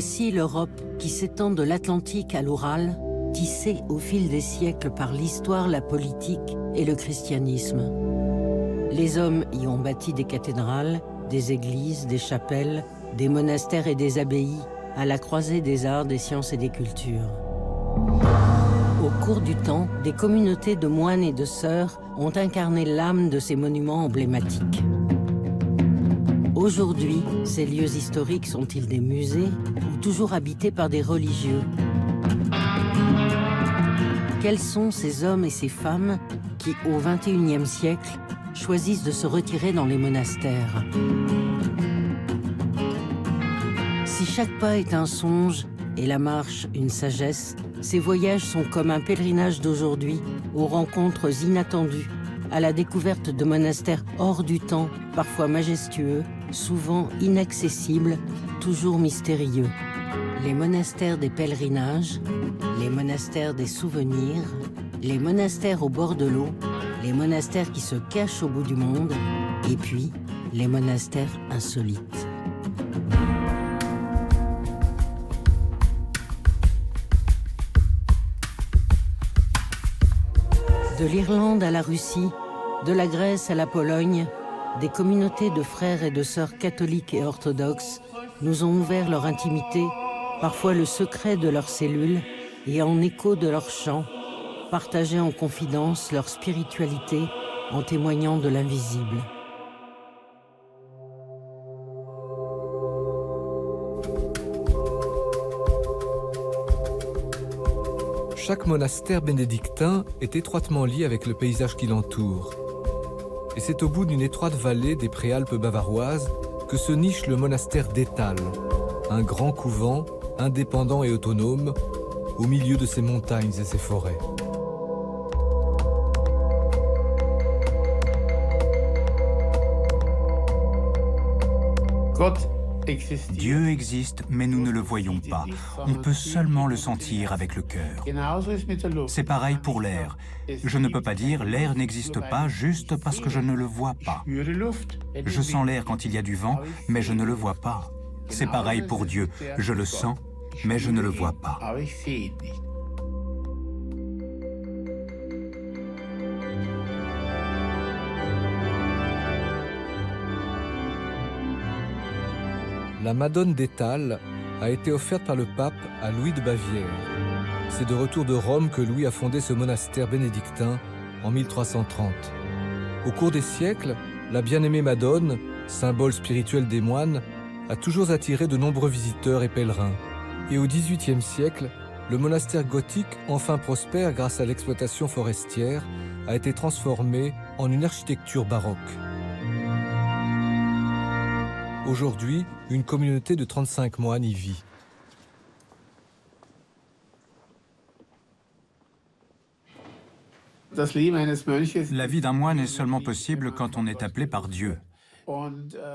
Voici l'Europe qui s'étend de l'Atlantique à l'Oural, tissée au fil des siècles par l'histoire, la politique et le christianisme. Les hommes y ont bâti des cathédrales, des églises, des chapelles, des monastères et des abbayes, à la croisée des arts, des sciences et des cultures. Au cours du temps, des communautés de moines et de sœurs ont incarné l'âme de ces monuments emblématiques. Aujourd'hui, ces lieux historiques sont-ils des musées ou toujours habités par des religieux? Quels sont ces hommes et ces femmes qui, au XXIe siècle, choisissent de se retirer dans les monastères? Si chaque pas est un songe et la marche une sagesse, ces voyages sont comme un pèlerinage d'aujourd'hui aux rencontres inattendues, à la découverte de monastères hors du temps, parfois majestueux, souvent inaccessibles, toujours mystérieux. Les monastères des pèlerinages, les monastères des souvenirs, les monastères au bord de l'eau, les monastères qui se cachent au bout du monde, et puis les monastères insolites. De l'Irlande à la Russie, de la Grèce à la Pologne, des communautés de frères et de sœurs catholiques et orthodoxes nous ont ouvert leur intimité, parfois le secret de leurs cellules et en écho de leurs chants, partagé en confidence leur spiritualité en témoignant de l'invisible. Chaque monastère bénédictin est étroitement lié avec le paysage qui l'entoure. Et c'est au bout d'une étroite vallée des Préalpes bavaroises que se niche le monastère d'Étal, un grand couvent, indépendant et autonome, au milieu de ses montagnes et ses forêts. Dieu existe, mais nous ne le voyons pas. On peut seulement le sentir avec le cœur. C'est pareil pour l'air. Je ne peux pas dire l'air n'existe pas juste parce que je ne le vois pas. Je sens l'air quand il y a du vent, mais je ne le vois pas. C'est pareil pour Dieu. Je le sens, mais je ne le vois pas. La Madone d'Étal a été offerte par le pape à Louis de Bavière. C'est de retour de Rome que Louis a fondé ce monastère bénédictin en 1330. Au cours des siècles, la bien-aimée Madone, symbole spirituel des moines, a toujours attiré de nombreux visiteurs et pèlerins. Et au XVIIIe siècle, le monastère gothique, enfin prospère grâce à l'exploitation forestière, a été transformé en une architecture baroque. Aujourd'hui, une communauté de 35 moines y vit. La vie d'un moine est seulement possible quand on est appelé par Dieu.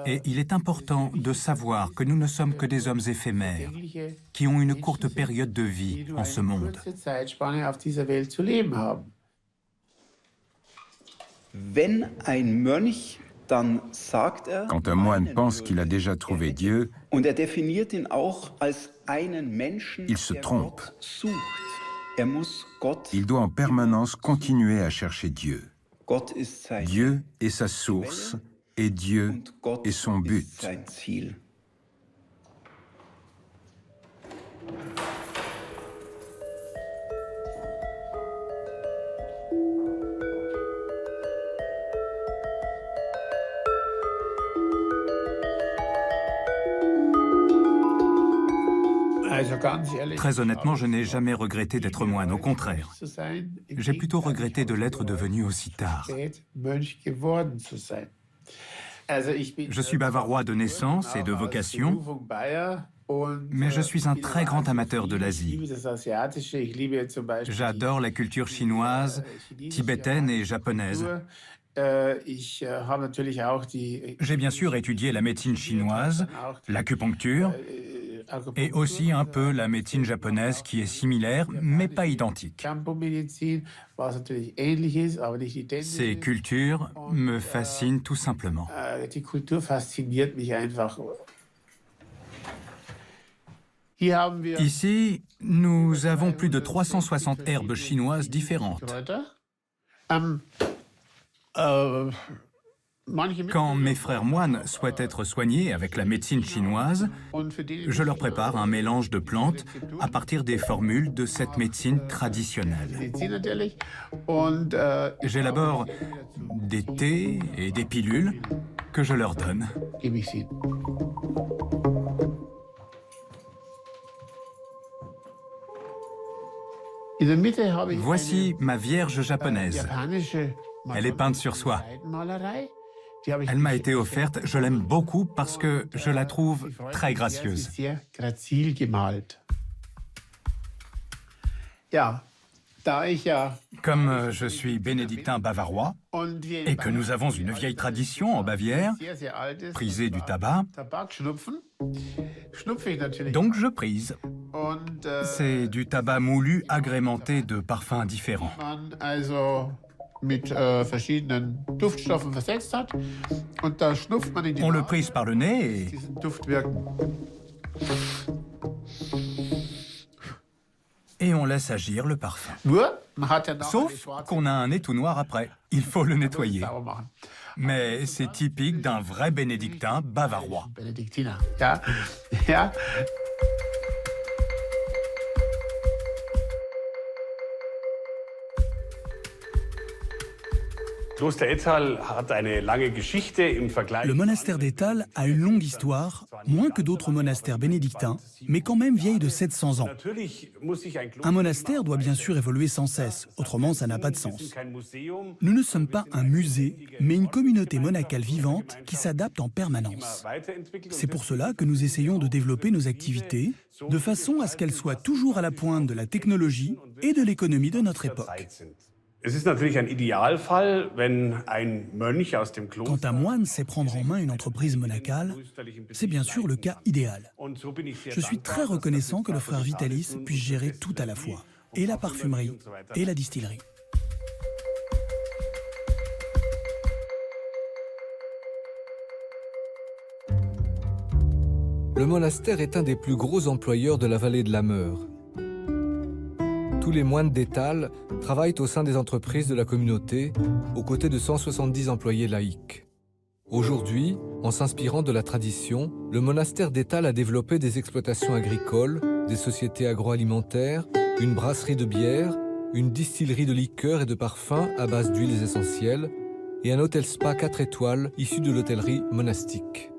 Et il est important de savoir que nous ne sommes que des hommes éphémères, qui ont une courte période de vie en ce monde. Quand un moine pense qu'il a déjà trouvé Dieu, il se trompe. Il doit en permanence continuer à chercher Dieu. Dieu est sa source et Dieu est son but. Très honnêtement, je n'ai jamais regretté d'être moine, au contraire. J'ai plutôt regretté de l'être devenu aussi tard. Je suis bavarois de naissance et de vocation, mais je suis un très grand amateur de l'Asie. J'adore la culture chinoise, tibétaine et japonaise. J'ai bien sûr étudié la médecine chinoise, l'acupuncture, et aussi un peu la médecine japonaise qui est similaire, mais pas identique. Ces cultures me fascinent tout simplement. Ici, nous avons plus de 360 herbes chinoises différentes. Quand mes frères moines souhaitent être soignés avec la médecine chinoise, je leur prépare un mélange de plantes à partir des formules de cette médecine traditionnelle. J'élabore des thés et des pilules que je leur donne. Voici ma Vierge japonaise. Elle est peinte sur soie. Elle m'a été offerte, je l'aime beaucoup parce que je la trouve très gracieuse. Comme je suis bénédictin bavarois et que nous avons une vieille tradition en Bavière, priser du tabac, donc je prise. C'est du tabac moulu agrémenté de parfums différents. On le prise par le nez et on laisse agir le parfum. Sauf qu'on a un nez tout noir après. Il faut le nettoyer. Mais c'est typique d'un vrai bénédictin bavarois. Le monastère d'Étal a une longue histoire, moins que d'autres monastères bénédictins, mais quand même vieille de 700 ans. Un monastère doit bien sûr évoluer sans cesse, autrement ça n'a pas de sens. Nous ne sommes pas un musée, mais une communauté monacale vivante qui s'adapte en permanence. C'est pour cela que nous essayons de développer nos activités, de façon à ce qu'elles soient toujours à la pointe de la technologie et de l'économie de notre époque. Quand un moine sait prendre en main une entreprise monacale, c'est bien sûr le cas idéal. Je suis très reconnaissant que le frère Vitalis puisse gérer tout à la fois, et la parfumerie, et la distillerie. Le monastère est un des plus gros employeurs de la vallée de la Meure. Tous les moines d'Étal travaillent au sein des entreprises de la communauté, aux côtés de 170 employés laïcs. Aujourd'hui, en s'inspirant de la tradition, le monastère d'Étal a développé des exploitations agricoles, des sociétés agroalimentaires, une brasserie de bière, une distillerie de liqueurs et de parfums à base d'huiles essentielles et un hôtel spa 4 étoiles issu de l'hôtellerie monastique.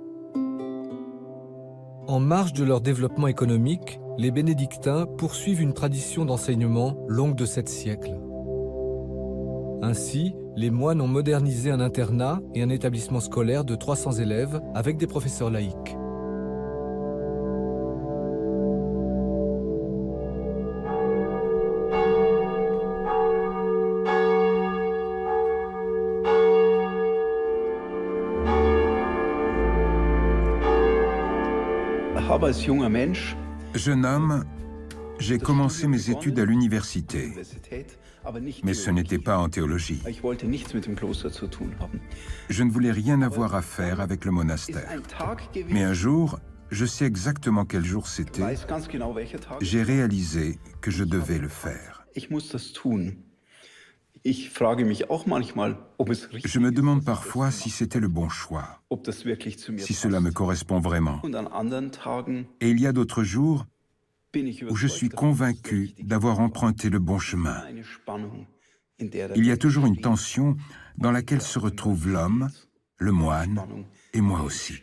En marge de leur développement économique, les bénédictins poursuivent une tradition d'enseignement longue de 7 siècles. Ainsi, les moines ont modernisé un internat et un établissement scolaire de 300 élèves avec des professeurs laïcs. Jeune homme, j'ai commencé mes études à l'université, mais ce n'était pas en théologie. Je ne voulais rien avoir à faire avec le monastère. Mais un jour, je sais exactement quel jour c'était, j'ai réalisé que je devais le faire. Je me demande parfois si c'était le bon choix, si cela me correspond vraiment. Et il y a d'autres jours où je suis convaincu d'avoir emprunté le bon chemin. Il y a toujours une tension dans laquelle se retrouve l'homme, le moine et moi aussi.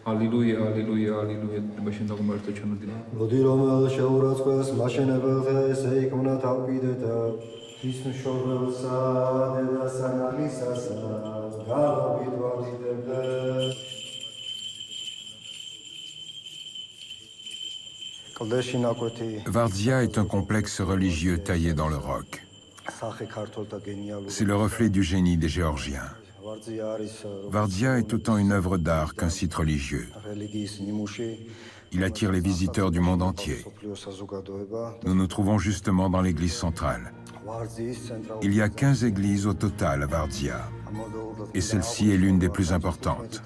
Alleluia, alleluia, alleluia. Başın dağılmaları taçanı dile. Lodiromal şeuratsqes maşenebelxe seikmna tapideta. Isnu şorvelsa dedasan alisasa. Galabidvadidemde. Vardzia est un complexe religieux taillé dans le roc. C'est le reflet du génie des Géorgiens. Vardzia est autant une œuvre d'art qu'un site religieux. Il attire les visiteurs du monde entier. Nous nous trouvons justement dans l'église centrale. Il y a 15 églises au total à Vardzia, et celle-ci est l'une des plus importantes.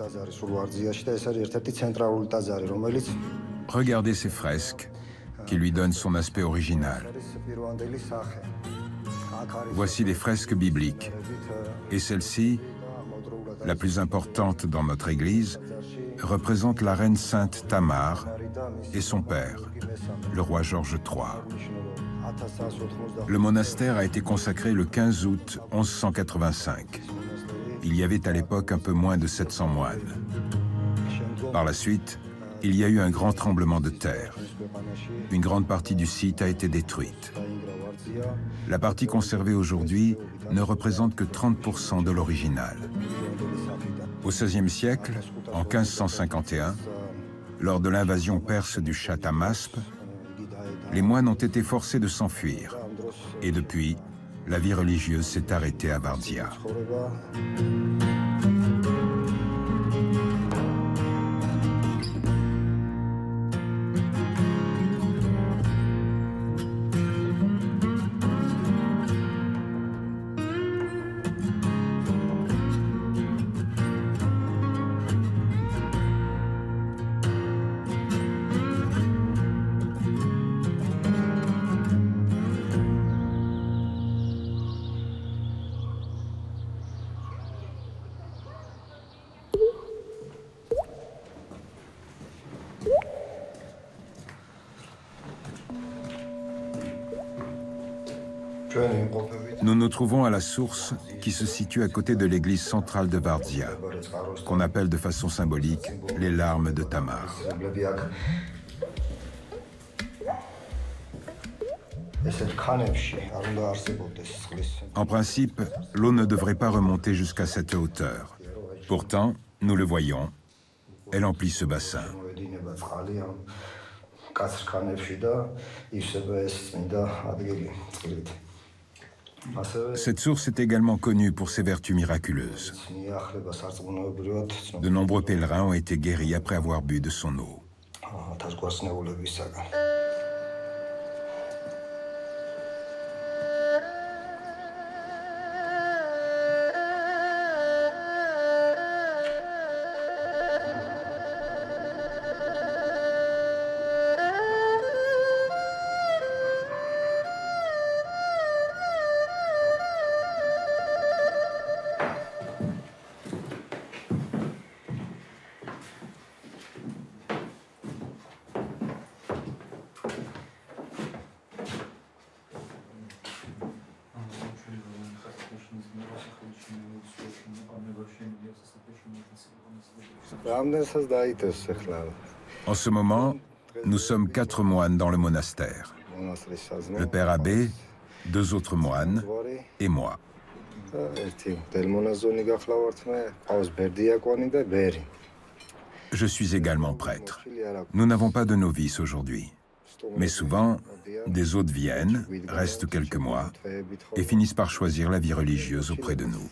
Regardez ces fresques qui lui donnent son aspect original. Voici les fresques bibliques. Et celle-ci, la plus importante dans notre église, représente la reine sainte Tamar et son père, le roi Georges III. Le monastère a été consacré le 15 août 1185. Il y avait à l'époque un peu moins de 700 moines. Par la suite, il y a eu un grand tremblement de terre. Une grande partie du site a été détruite. La partie conservée aujourd'hui ne représente que 30% de l'original. Au XVIe siècle, en 1551, lors de l'invasion perse du Shah Tahmasp, les moines ont été forcés de s'enfuir. Et depuis, la vie religieuse s'est arrêtée à Vardzia. Nous nous trouvons à la source qui se situe à côté de l'église centrale de Vardzia, qu'on appelle de façon symbolique les larmes de Tamar. En principe, l'eau ne devrait pas remonter jusqu'à cette hauteur. Pourtant, nous le voyons, elle emplit ce bassin. Cette source est également connue pour ses vertus miraculeuses. De nombreux pèlerins ont été guéris après avoir bu de son eau. En ce moment, nous sommes 4 moines dans le monastère. Le père abbé, 2 autres moines et moi. Je suis également prêtre. Nous n'avons pas de novices aujourd'hui. Mais souvent, des hôtes viennent, restent quelques mois et finissent par choisir la vie religieuse auprès de nous.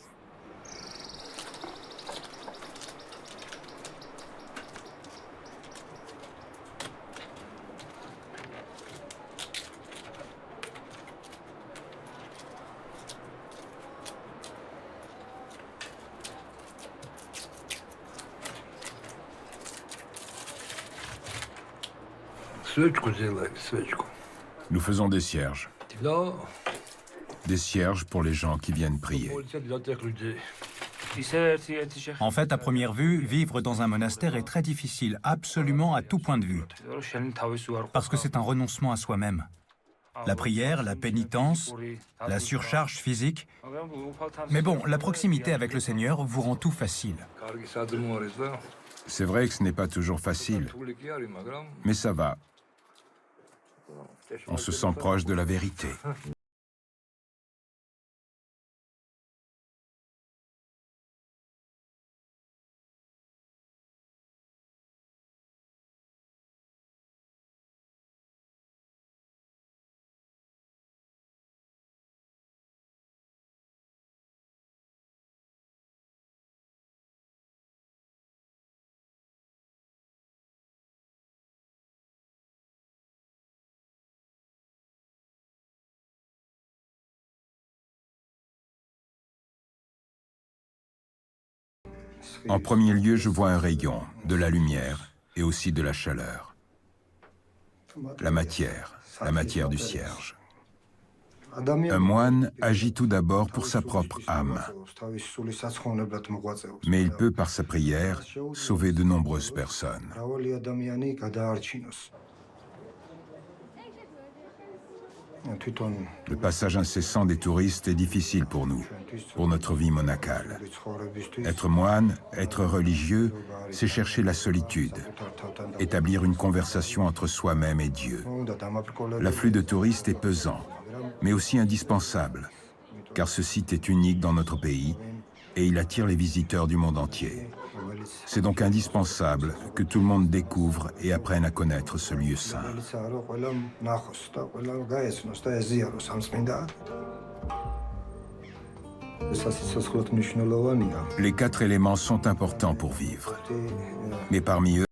Nous faisons des cierges. Des cierges pour les gens qui viennent prier. En fait, à première vue, vivre dans un monastère est très difficile, absolument à tout point de vue. Parce que c'est un renoncement à soi-même. La prière, la pénitence, la surcharge physique. Mais bon, la proximité avec le Seigneur vous rend tout facile. C'est vrai que ce n'est pas toujours facile, mais ça va. On se sent proche de la vérité. En premier lieu, je vois un rayon, de la lumière et aussi de la chaleur. La matière du cierge. Un moine agit tout d'abord pour sa propre âme, mais il peut, par sa prière, sauver de nombreuses personnes. Le passage incessant des touristes est difficile pour nous, pour notre vie monacale. Être moine, être religieux, c'est chercher la solitude, établir une conversation entre soi-même et Dieu. L'afflux de touristes est pesant, mais aussi indispensable, car ce site est unique dans notre pays et il attire les visiteurs du monde entier. C'est donc indispensable que tout le monde découvre et apprenne à connaître ce lieu saint. Les 4 éléments sont importants pour vivre, mais parmi eux,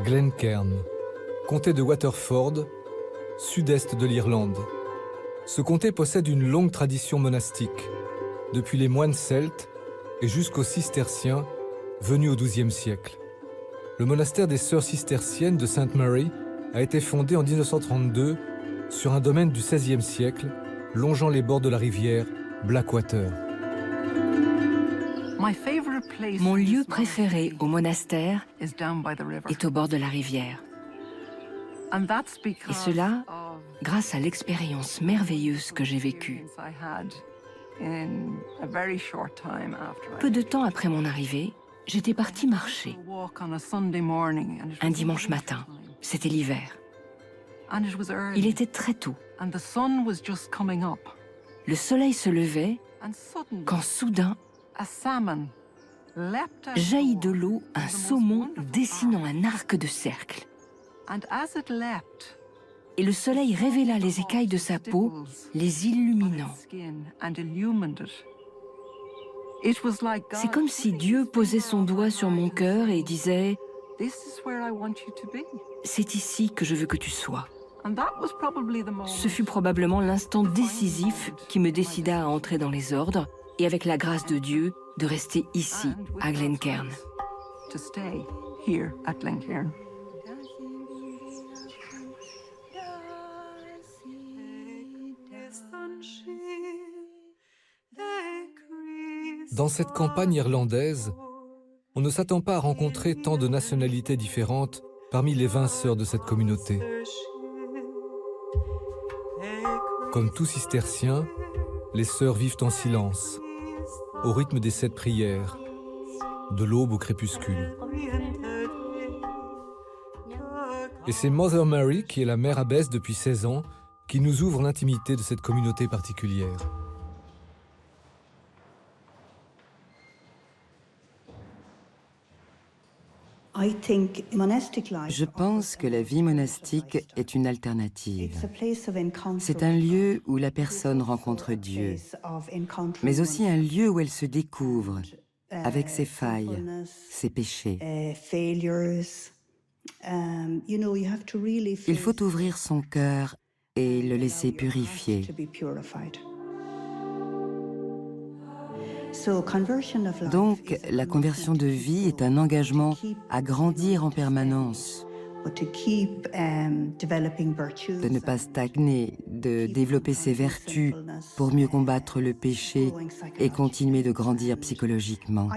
Glencairn, comté de Waterford, sud-est de l'Irlande. Ce comté possède une longue tradition monastique, depuis les moines celtes et jusqu'aux cisterciens venus au XIIe siècle. Le monastère des sœurs cisterciennes de St. Mary a été fondé en 1932 sur un domaine du XVIe siècle, longeant les bords de la rivière Blackwater. Mon lieu préféré au monastère est au bord de la rivière. Et cela grâce à l'expérience merveilleuse que j'ai vécue. Peu de temps après mon arrivée, j'étais partie marcher. Un dimanche matin, c'était l'hiver. Il était très tôt. Le soleil se levait quand soudain, jaillit de l'eau un saumon dessinant un arc de cercle. Et le soleil révéla les écailles de sa peau, les illuminant. C'est comme si Dieu posait son doigt sur mon cœur et disait « C'est ici que je veux que tu sois ». Ce fut probablement l'instant décisif qui me décida à entrer dans les ordres et avec la grâce de Dieu, de rester ici, à Glencairn. Dans cette campagne irlandaise, on ne s'attend pas à rencontrer tant de nationalités différentes parmi les 20 sœurs de cette communauté. Comme tout cistercien, les sœurs vivent en silence, au rythme des 7 prières, de l'aube au crépuscule. Et c'est Mother Mary, qui est la mère abbesse depuis 16 ans, qui nous ouvre l'intimité de cette communauté particulière. Je pense que la vie monastique est une alternative. C'est un lieu où la personne rencontre Dieu, mais aussi un lieu où elle se découvre avec ses failles, ses péchés. Il faut ouvrir son cœur et le laisser purifier. Donc, la conversion de vie est un engagement à grandir en permanence, de ne pas stagner, de développer ses vertus pour mieux combattre le péché et continuer de grandir psychologiquement.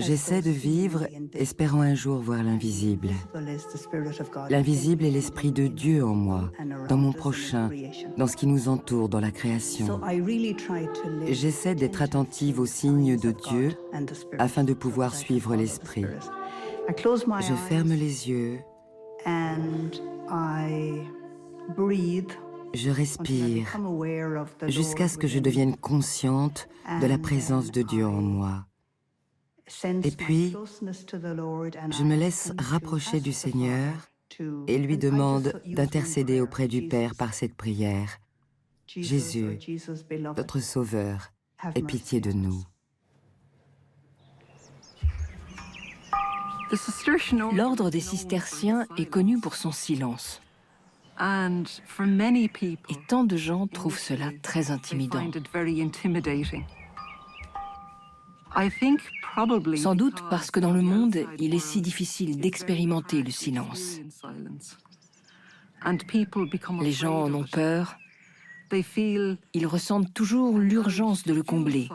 J'essaie de vivre espérant un jour voir l'invisible. L'invisible est l'Esprit de Dieu en moi, dans mon prochain, dans ce qui nous entoure, dans la création. J'essaie d'être attentive aux signes de Dieu afin de pouvoir suivre l'Esprit. Je ferme les yeux, je respire jusqu'à ce que je devienne consciente de la présence de Dieu en moi. Et puis, je me laisse rapprocher du Seigneur et lui demande d'intercéder auprès du Père par cette prière. Jésus, notre Sauveur, aie pitié de nous. L'ordre des cisterciens est connu pour son silence. Et tant de gens trouvent cela très intimidant. Sans doute parce que dans le monde, il est si difficile d'expérimenter le silence. Les gens en ont peur. Ils ressentent toujours l'urgence de le combler.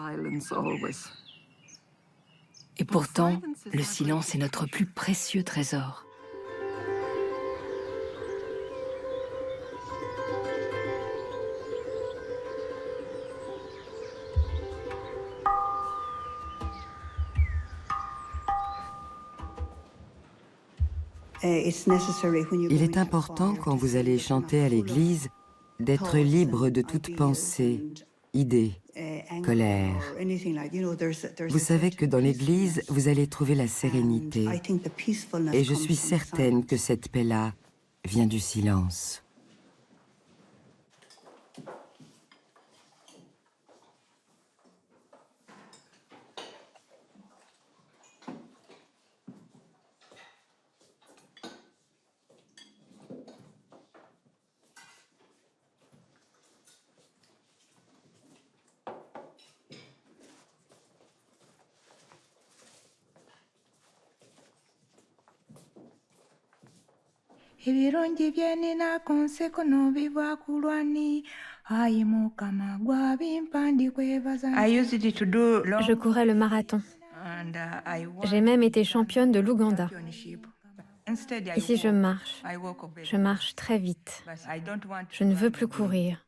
Et pourtant, le silence est notre plus précieux trésor. Il est important, quand vous allez chanter à l'église, d'être libre de toute pensée, idée, colère. Vous savez que dans l'église, vous allez trouver la sérénité. Et je suis certaine que cette paix-là vient du silence. ebirungi bye nnina ku nsi kuno biva ku lwani ayi mukama gwabimpa ndikwebaza. Je courais le marathon. J'ai même été championne de l'Ouganda. Ici, je marche très vite. Je ne veux plus courir.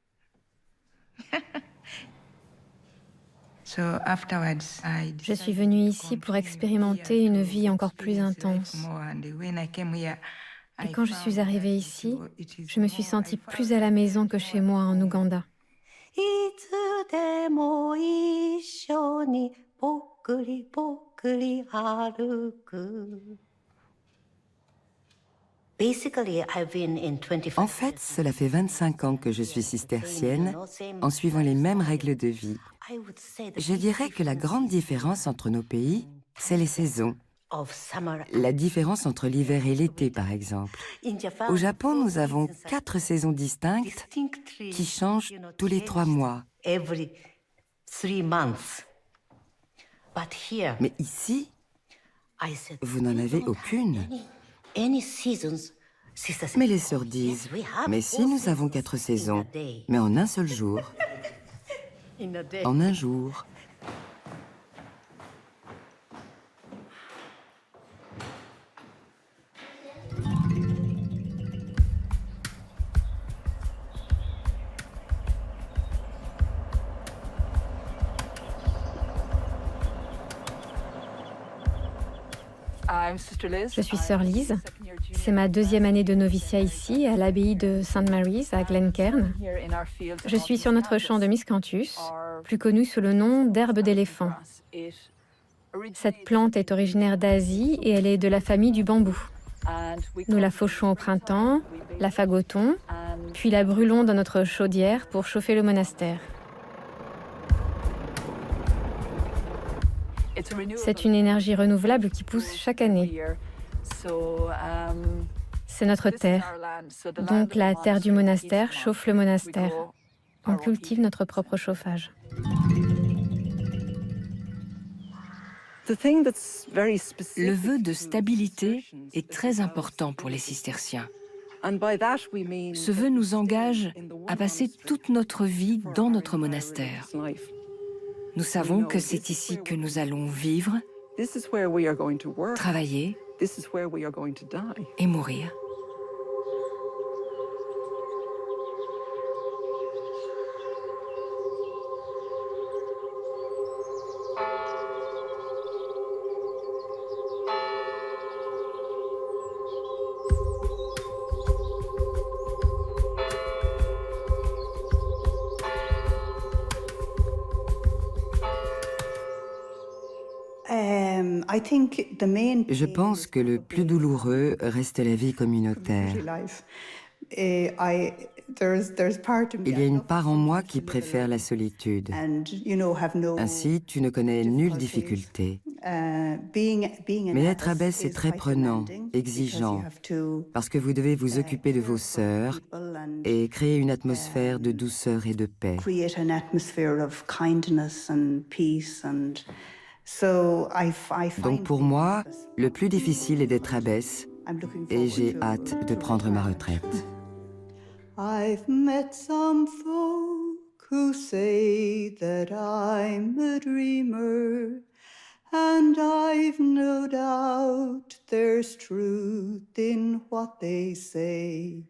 Je suis venue ici pour expérimenter une vie encore plus intense. Et quand je suis arrivée ici, je me suis sentie plus à la maison que chez moi en Ouganda. En fait, cela fait 25 ans que je suis cistercienne, en suivant les mêmes règles de vie. Je dirais que la grande différence entre nos pays, c'est les saisons. La différence entre l'hiver et l'été, par exemple. Au Japon, nous avons 4 saisons distinctes qui changent tous les 3 mois. Mais ici, vous n'en avez aucune. Mais les sœurs disent, mais si nous avons 4 saisons, mais en un seul jour, en un jour. Je suis sœur Lise. C'est ma 2e année de noviciat ici, à l'abbaye de St. Mary's, à Glencairn. Je suis sur notre champ de miscanthus, plus connu sous le nom d'herbe d'éléphant. Cette plante est originaire d'Asie et elle est de la famille du bambou. Nous la fauchons au printemps, la fagotons, puis la brûlons dans notre chaudière pour chauffer le monastère. C'est une énergie renouvelable qui pousse chaque année. C'est notre terre. Donc la terre du monastère chauffe le monastère. On cultive notre propre chauffage. Le vœu de stabilité est très important pour les cisterciens. Ce vœu nous engage à passer toute notre vie dans notre monastère. Nous savons que c'est ici que nous allons vivre, travailler et mourir. Je pense que le plus douloureux reste la vie communautaire. Il y a une part en moi qui préfère la solitude. Ainsi, tu ne connais nulle difficulté. Mais être abbesse est très prenant, exigeant, parce que vous devez vous occuper de vos sœurs et créer une atmosphère de douceur et de paix. Donc pour moi, le plus difficile est d'être abbesse et j'ai hâte de prendre ma retraite. I've met some folk who say that I'm a dreamer, and I've no doubt there's truth in what they say.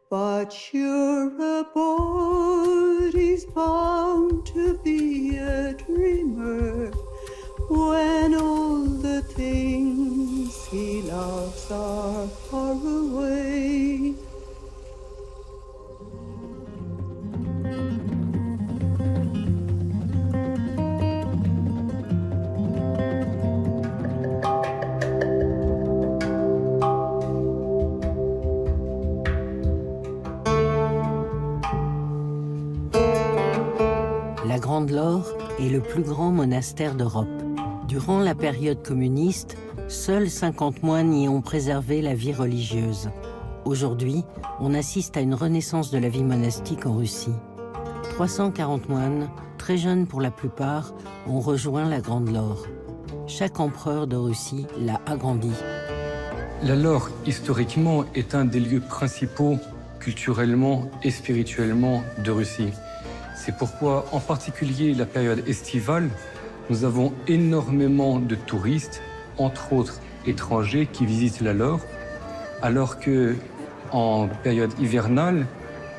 But sure a body's bound to be a dreamer when all the things he loves are far away. La Grande Laure est le plus grand monastère d'Europe. Durant la période communiste, seuls 50 moines y ont préservé la vie religieuse. Aujourd'hui, on assiste à une renaissance de la vie monastique en Russie. 340 moines, très jeunes pour la plupart, ont rejoint la Grande Laure. Chaque empereur de Russie l'a agrandie. La Laure, historiquement, est un des lieux principaux, culturellement et spirituellement, de Russie. C'est pourquoi, en particulier la période estivale, nous avons énormément de touristes, entre autres étrangers, qui visitent la Laure, alors que, en période hivernale,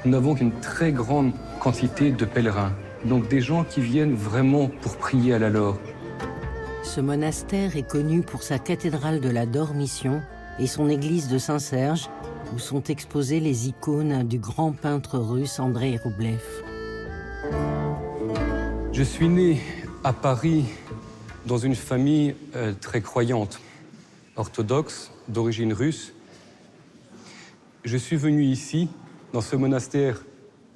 nous n'avons qu'une très grande quantité de pèlerins. Donc des gens qui viennent vraiment pour prier à la Laure. Ce monastère est connu pour sa cathédrale de la Dormition et son église de Saint-Serge, où sont exposées les icônes du grand peintre russe Andrei Roublev. Je suis né à Paris dans une famille très croyante, orthodoxe, d'origine russe. Je suis venu ici, dans ce monastère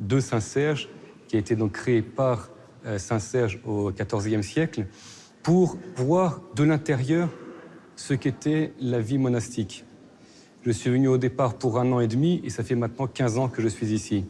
de Saint-Serge, qui a été donc créé par Saint-Serge au XIVe siècle, pour voir de l'intérieur ce qu'était la vie monastique. Je suis venu au départ pour 1 an et demi et ça fait maintenant 15 ans que je suis ici.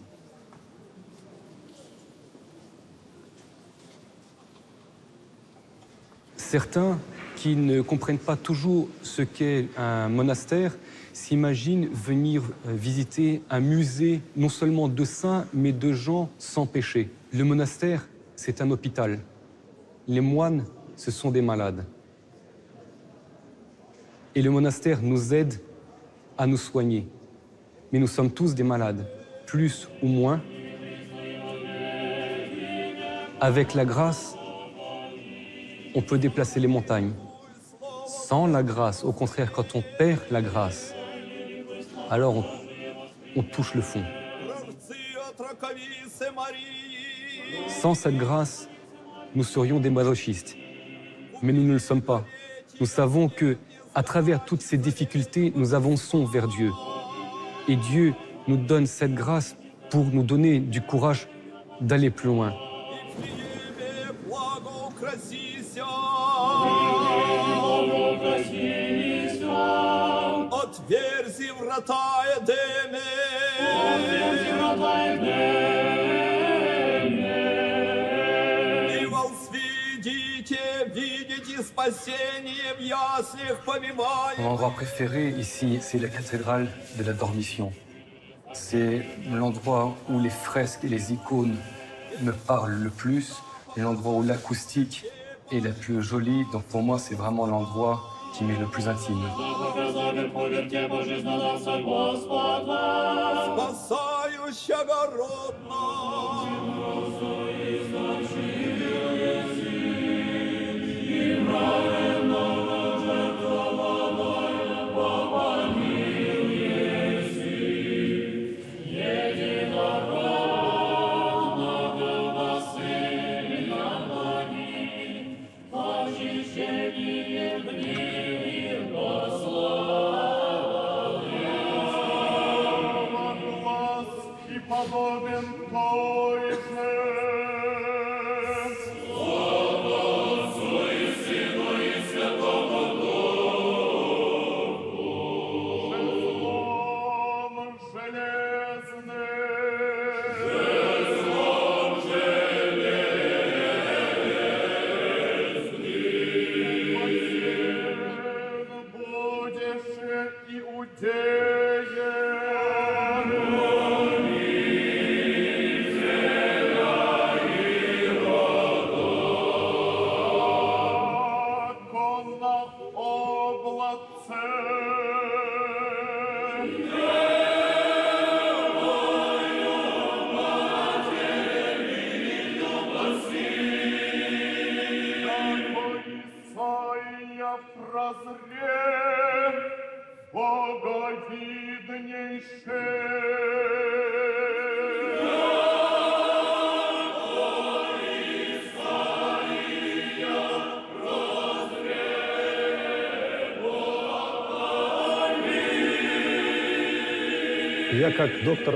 Certains qui ne comprennent pas toujours ce qu'est un monastère s'imaginent venir visiter un musée non seulement de saints, mais de gens sans péché. Le monastère, c'est un hôpital. Les moines, ce sont des malades. Et le monastère nous aide à nous soigner. Mais nous sommes tous des malades, plus ou moins. Avec la grâce, on peut déplacer les montagnes. Sans la grâce, au contraire, quand on perd la grâce, alors on touche le fond. Sans cette grâce, nous serions des masochistes. mais nous ne le sommes pas. Nous savons que, à travers toutes ces difficultés, nous avançons vers Dieu. Et Dieu nous donne cette grâce pour nous donner du courage d'aller plus loin. Mon endroit préféré ici, c'est la cathédrale de la Dormition. C'est l'endroit où les fresques et les icônes me parlent le plus, l'endroit où l'acoustique est la plus jolie. Donc pour moi, c'est vraiment l'endroit qui m'est le plus intime.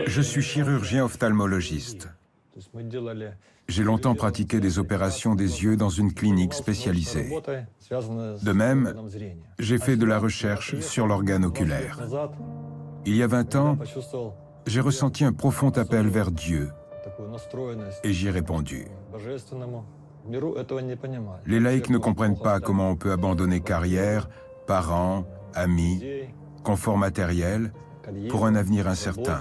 Je suis chirurgien ophtalmologiste. J'ai longtemps pratiqué des opérations des yeux dans une clinique spécialisée. De même, j'ai fait de la recherche sur l'organe oculaire. Il y a 20 ans, j'ai ressenti un profond appel vers Dieu et j'y ai répondu. Les laïcs ne comprennent pas comment on peut abandonner carrière, parents, amis, confort matériel pour un avenir incertain.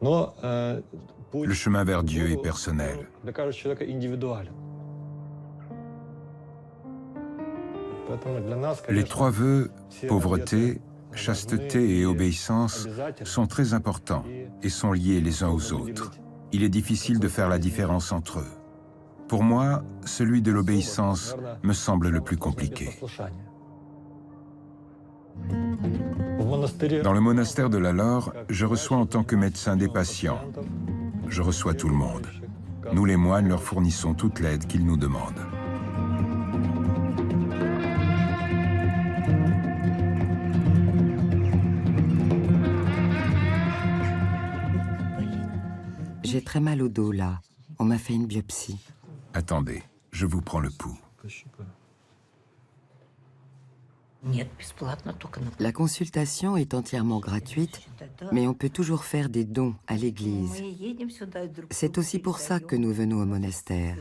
Le chemin vers Dieu est personnel. Les 3 vœux, pauvreté, chasteté et obéissance, sont très importants et sont liés les uns aux autres. Il est difficile de faire la différence entre eux. Pour moi, celui de l'obéissance me semble le plus compliqué. Dans le monastère de la Laure, je reçois en tant que médecin des patients. Je reçois tout le monde. Nous, les moines, leur fournissons toute l'aide qu'ils nous demandent. J'ai très mal au dos, là. On m'a fait une biopsie. Attendez, je vous prends le pouls. La consultation est entièrement gratuite, mais on peut toujours faire des dons à l'église. C'est aussi pour ça que nous venons au monastère.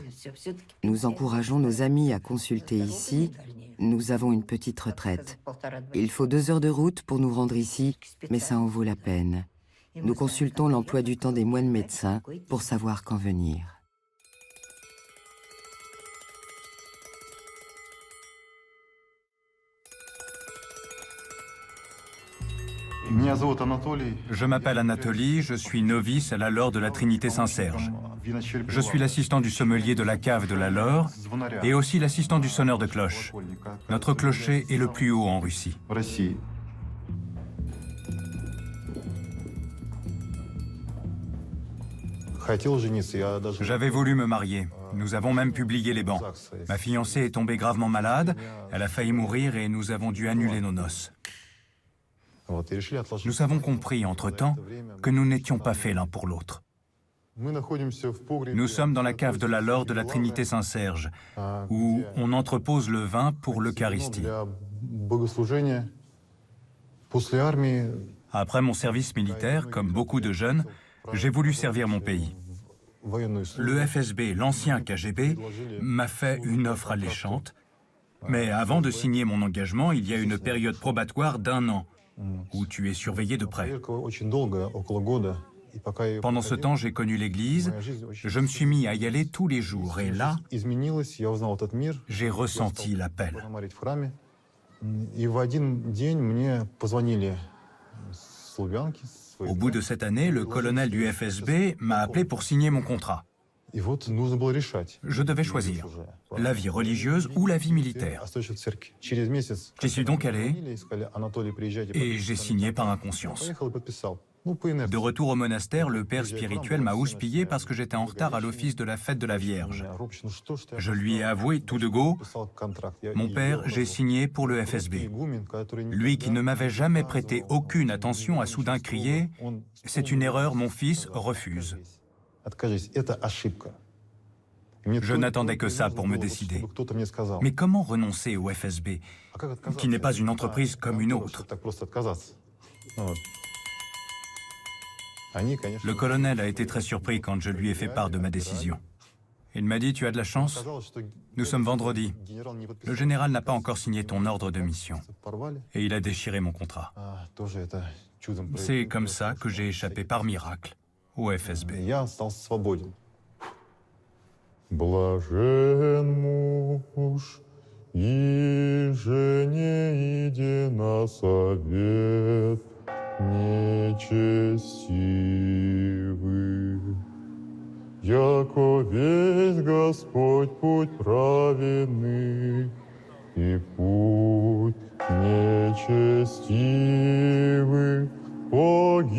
Nous encourageons nos amis à consulter ici. Nous avons une petite retraite. Il faut 2 heures de route pour nous rendre ici, mais ça en vaut la peine. Nous consultons l'emploi du temps des moines médecins pour savoir quand venir. Je m'appelle Anatoly, je suis novice à la Laure de la Trinité Saint-Serge. Je suis l'assistant du sommelier de la cave de la Laure et aussi l'assistant du sonneur de cloche. Notre clocher est le plus haut en Russie. J'avais voulu me marier. Nous avons même publié les bans. Ma fiancée est tombée gravement malade, elle a failli mourir et nous avons dû annuler nos noces. Nous avons compris, entre-temps, que nous n'étions pas faits l'un pour l'autre. Nous sommes dans la cave de la Laure de la Trinité Saint-Serge, où on entrepose le vin pour l'Eucharistie. Après mon service militaire, comme beaucoup de jeunes, j'ai voulu servir mon pays. Le FSB, l'ancien KGB, m'a fait une offre alléchante, mais avant de signer mon engagement, il y a une période probatoire d'1 an, où tu es surveillé de près. Pendant ce temps, j'ai connu l'Église, je me suis mis à y aller tous les jours, et là, j'ai ressenti l'appel. Au bout de cette année, le colonel du FSB m'a appelé pour signer mon contrat. Je devais choisir la vie religieuse ou la vie militaire. J'y suis donc allé et j'ai signé par inconscience. De retour au monastère, le père spirituel m'a houspillé parce que j'étais en retard à l'office de la fête de la Vierge. Je lui ai avoué tout de go, mon père, j'ai signé pour le FSB. Lui qui ne m'avait jamais prêté aucune attention a soudain crié « C'est une erreur, mon fils, refuse ». Je n'attendais que ça pour me décider. Mais comment renoncer au FSB, qui n'est pas une entreprise comme une autre? Le colonel a été très surpris quand je lui ai fait part de ma décision. Il m'a dit « Tu as de la chance, nous sommes vendredi. Le général n'a pas encore signé ton ordre de mission. » Et il a déchiré mon contrat. C'est comme ça que j'ai échappé par miracle au FSB. Блажен муж, и жене иди на совет нечестивый. Яко весь Господь путь праведный, и путь нечестивый погибнет.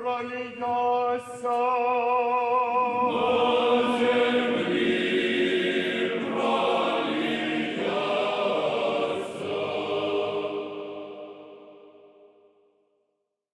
Пролияся